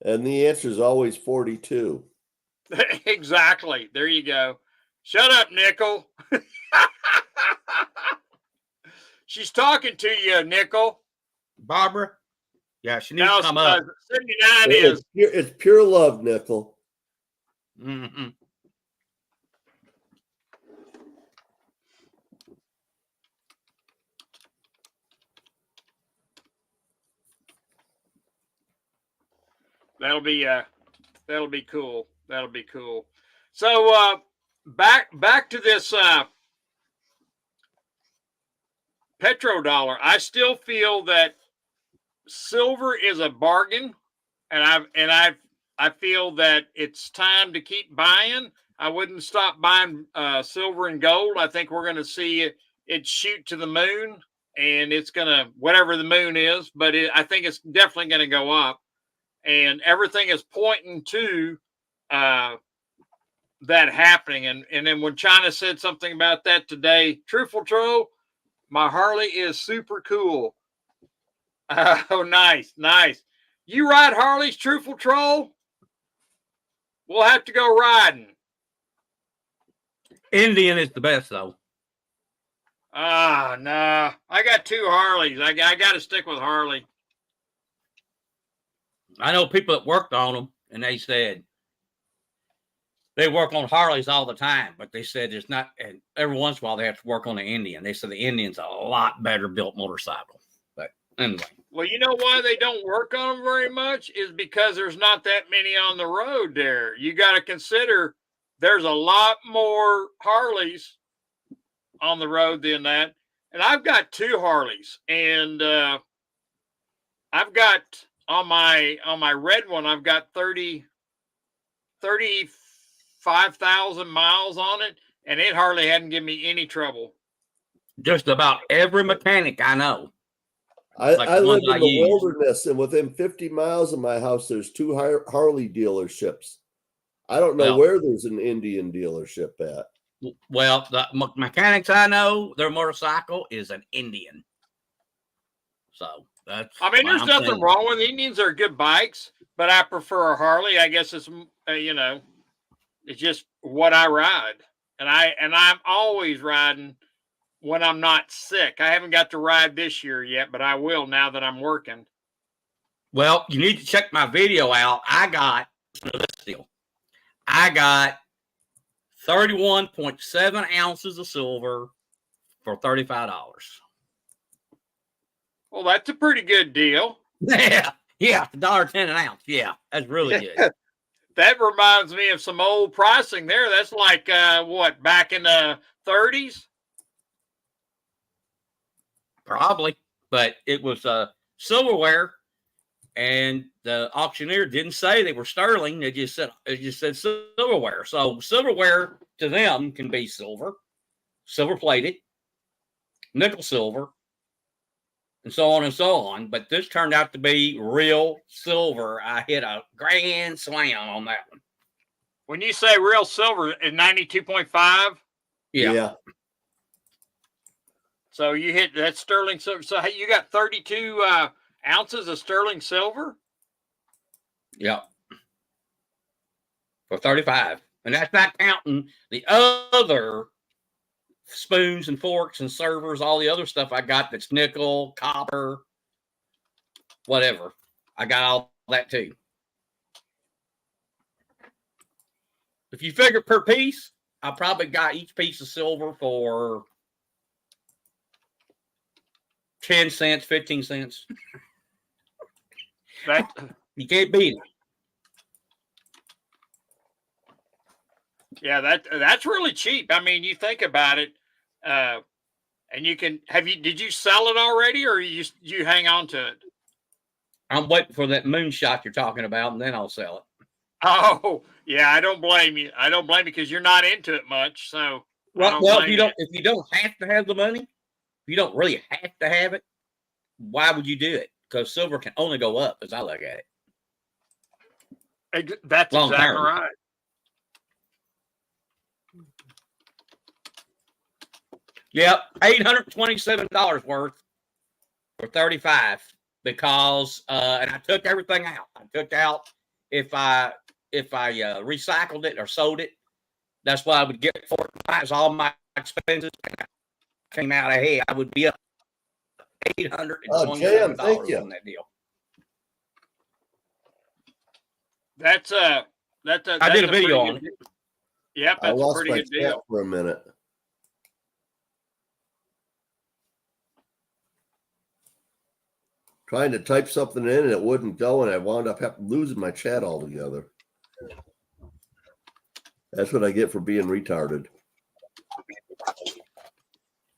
And the answer is always 42. Exactly. There you go. Shut up, Nickel. She's talking to you, Nickel. Barbara? Yeah, she needs to come up. 79 is. It's pure love, Nickel. Mm-hmm. That'll be cool. That'll be cool. So back to this Petro Dollar. I still feel that silver is a bargain, and I feel that it's time to keep buying. I wouldn't stop buying silver and gold. I think we're going to see it shoot to the moon, and it's going to, whatever the moon is, but I think it's definitely going to go up. And everything is pointing to that happening. And then when China said something about that today, Truthful Troll, my Harley is super cool. Oh, nice. You ride Harleys, Truthful Troll? We'll have to go riding. Indian is the best, though. Nah. I got 2 Harleys. I got to stick with Harley. I know people that worked on them, and they said they work on Harleys all the time, but they said there's not, and every once in a while they have to work on the Indian. They said the Indian's a lot better built motorcycle. But Anyway. Well, you know why they don't work on them very much is because there's not that many on the road there. You got to consider there's a lot more Harleys on the road than that. And I've got 2 Harleys, and I've got on my red one, I've got 35,000 miles on it, and it hardly hadn't given me any trouble. Just about every mechanic I know. I live in the use. wilderness, and within 50 miles of my house, there's 2 Harley dealerships. I don't know where there's an Indian dealership at. Well, the mechanics I know, their motorcycle is an Indian. So that's. I mean, there's nothing wrong with Indians. They're good bikes, but I prefer a Harley. I guess it's it's just what I ride, and I'm always riding when I'm not sick. I haven't got to ride this year yet, but I will now that I'm working. Well, you need to check my video out. I got 31.7 ounces of silver for $35. Well, that's a pretty good deal. Yeah, $1.10 an ounce. Yeah, that's really good. That reminds me of some old pricing there. That's like what, back in the 30s? Probably, but it was silverware, and the auctioneer didn't say they were sterling. It just said silverware. So silverware to them can be silver plated, nickel silver, and so on and so on. But this turned out to be real silver. I hit a grand slam on that one. When you say real silver, in 92.5? Yeah. So you hit that sterling silver. So you got 32 ounces of sterling silver? Yep. For $35. And that's not counting the other spoons and forks and servers, all the other stuff I got that's nickel, copper, whatever. I got all that too. If you figure per piece, I probably got each piece of silver for 10 cents, 15 cents. You can't beat it. Yeah, that's really cheap. I mean, you think about it, and you can did you sell it already, or you hang on to it? I'm waiting for that moonshot you're talking about, and then I'll sell it. Oh, yeah, I don't blame you. I don't blame you because you're not into it much. So well, if you don't have to have the money, if you don't really have to have it, why would you do it? Because silver can only go up, as I look at it. That's long exactly term. Right. Yep, $827 worth for $35 because, and I took everything out. I took out if I recycled it or sold it, that's what I would get for it. That's all my expenses came out ahead. I would be up $827 on that deal. That's I did a video on it. Yep, that's a pretty good deal. For a minute. Trying to type something in and it wouldn't go, and I wound up losing my chat altogether. That's what I get for being retarded.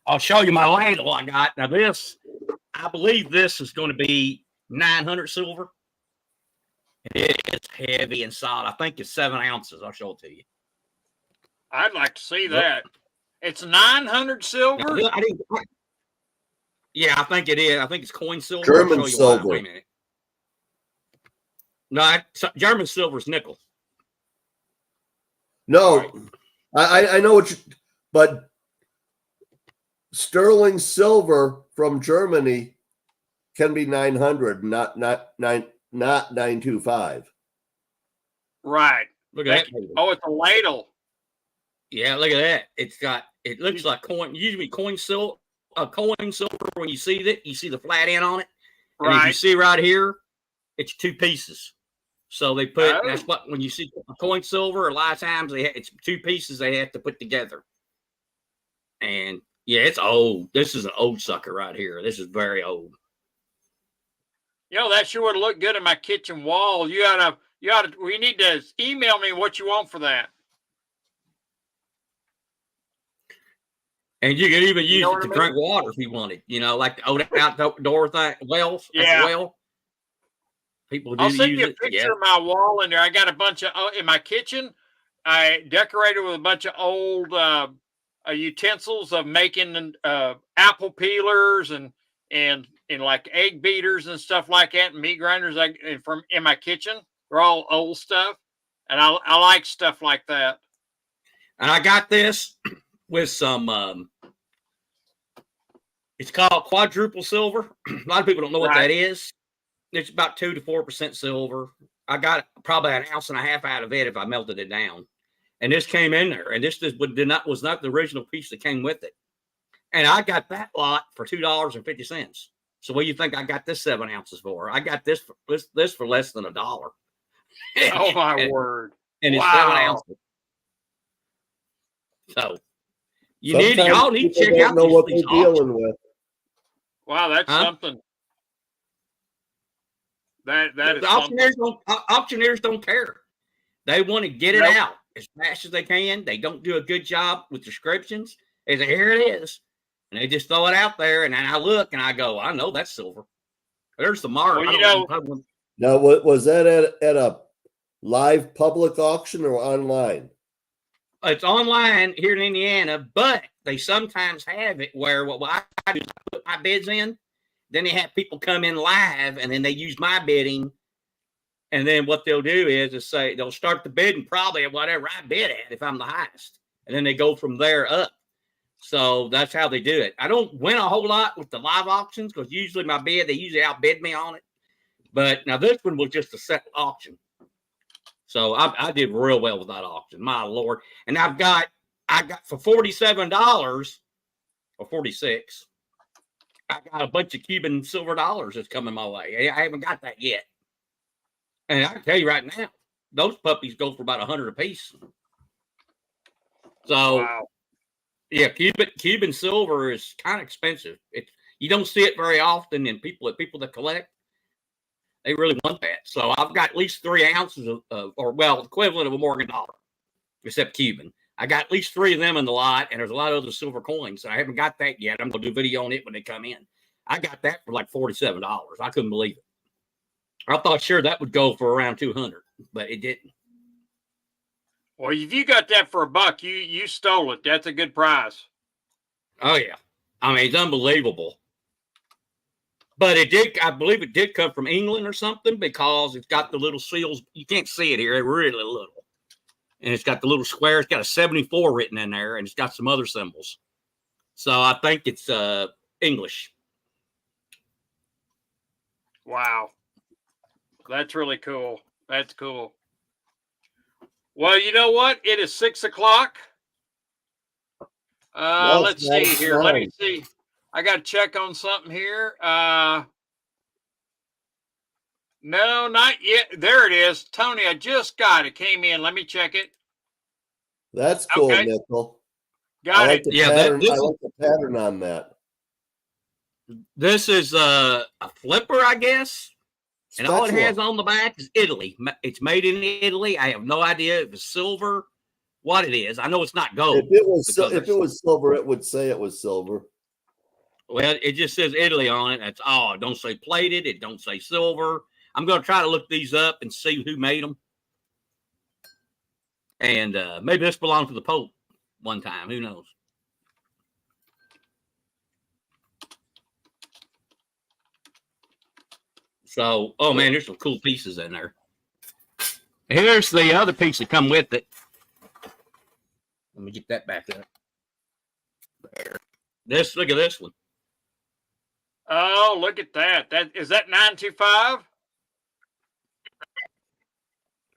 I'll show you my ladle I got. Now this, I believe this is going to be 900 silver. It is heavy and solid. I think it's 7 ounces. I'll show it to you. I'd like to see that. It's 900 silver? Yeah, I think it is. I think it's coin silver. German silver. Wait a minute. No, German silver is nickel. No, right. I know but sterling silver from Germany can be 900, not 925. Right. Look at that. Oh, it's a ladle. Yeah, look at that. It looks like coin. Usually coin silver when you see that, you see the flat end on it. And if you see right here, it's 2 pieces. So they put that's what when you see coin silver, a lot of times it's 2 pieces they have to put together. And yeah, it's old. This is an old sucker right here. This is very old. You know, that sure would look good in my kitchen wall. We need to email me what you want for that. And you could even use know it to what I mean? drink water if you wanted. You know, like the old outdoor thing, wells at the Yeah. well. People do I'll send use you a it. picture Yeah. of my wall in there. I got a bunch of in my kitchen. I decorated with a bunch of old utensils of making apple peelers and like egg beaters and stuff like that, and meat grinders. From in my kitchen, they're all old stuff, and I like stuff like that. And I got this with some. It's called quadruple silver. A lot of people don't know what that is. It's about 2 to 4% silver. I got probably an ounce and a half out of it if I melted it down. And this came in there, and this was not the original piece that came with it. And I got that lot for $2.50. So what do you think I got this 7 ounces for? I got this for less than $1. Oh my word! And it's 7 ounces. So y'all need to check out know what these they're dealing with. Wow, that's something. That is auctioneers don't care. They want to get it out as fast as they can. They don't do a good job with descriptions. They say, here it is. And they just throw it out there. And then I look and I go, I know that's silver. There's the mark. Well, now, was that at a live public auction or online? It's online here in Indiana, but they sometimes have it where what I do is I put my bids in. Then they have people come in live, and then they use my bidding. And then what they'll do is say they'll start the bidding probably at whatever I bid at if I'm the highest. And then they go from there up. So that's how they do it. I don't win a whole lot with the live auctions because usually they usually outbid me on it. But now this one was just a set auction. So I did real well with that auction. My Lord. And I got for $47 or 46. I got a bunch of Cuban silver dollars that's coming my way. I haven't got that yet. And I can tell you right now, those puppies go for about 100 a piece. So, wow. Yeah, Cuban silver is kind of expensive. You don't see it very often in people that collect. They really want that. So I've got at least 3 ounces of equivalent of a Morgan dollar, except Cuban. I got at least 3 of them in the lot, and there's a lot of other silver coins. I haven't got that yet. I'm going to do a video on it when they come in. I got that for like $47. I couldn't believe it. I thought sure that would go for around 200, but it didn't. Well, if you got that for $1, you stole it. That's a good price. Oh yeah, I mean it's unbelievable. But I believe it did come from England or something because it's got the little seals. You can't see it here; they're really little. And it's got the little square. It's got a 74 written in there, and it's got some other symbols. So I think it's English. Wow. That's really cool. That's cool. Well, you know what? It is 6 o'clock. Let's see here. Let me see. I got to check on something here. No, not yet. There it is. Tony, I just got it. Came in. Let me check it. That's cool, Okay. Nickel. Got it. I like the pattern on that. This is a flipper, I guess. And all it has on the back is Italy. It's made in Italy. I have no idea if it's silver, what it is. I know it's not gold. If it was silver, it would say it was silver. Well, it just says Italy on it. That's all. It don't say plated. It don't say silver. I'm going to try to look these up and see who made them. And maybe this belonged to the Pope one time. Who knows? So, oh man, there's some cool pieces in there. Here's the other piece that come with it. Let me get that back up. There. Look at this one. Oh, look at that. Is that 925?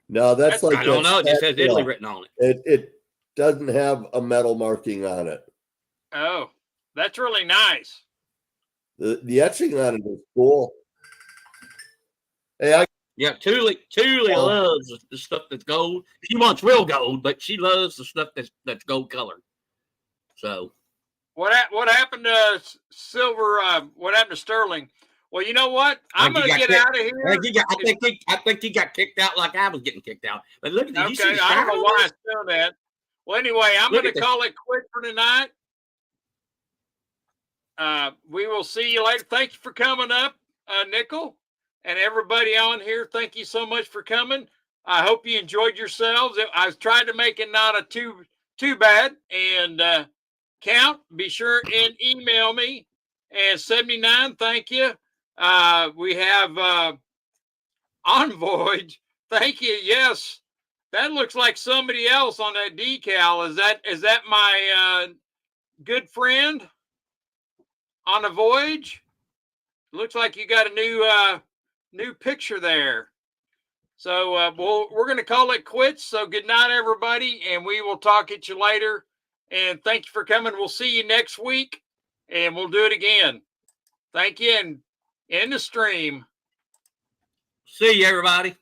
No, that's like I don't know. It just has Italy written on it. It doesn't have a metal marking on it. Oh, that's really nice. The etching on it is cool. Hey, Thule loves the stuff that's gold. She wants real gold, but she loves the stuff that's gold colored. So, what happened to silver? What happened to sterling? Well, you know what? I'm Like he going to got get kicked- out of here. I think he got kicked out like I was getting kicked out. But look, did you see Okay, the I don't shine know on why I this? said that. Well, anyway, I'm Look going at to this. call it quits for tonight. We will see you later. Thank you for coming up, Nickel, and everybody on here. Thank you so much for coming. I hope you enjoyed yourselves. I was trying to make it not a too bad. And Count, be sure and email me. And 79, thank you. We have Envoy. Thank you. Yes, that looks like somebody else on that decal. Is that my good friend on a voyage? Looks like you got a new picture there. So we're going to call it quits. So good night, everybody, and we will talk at you later. And thank you for coming. We'll see you next week, and we'll do it again. Thank you, and end the stream. See you, everybody.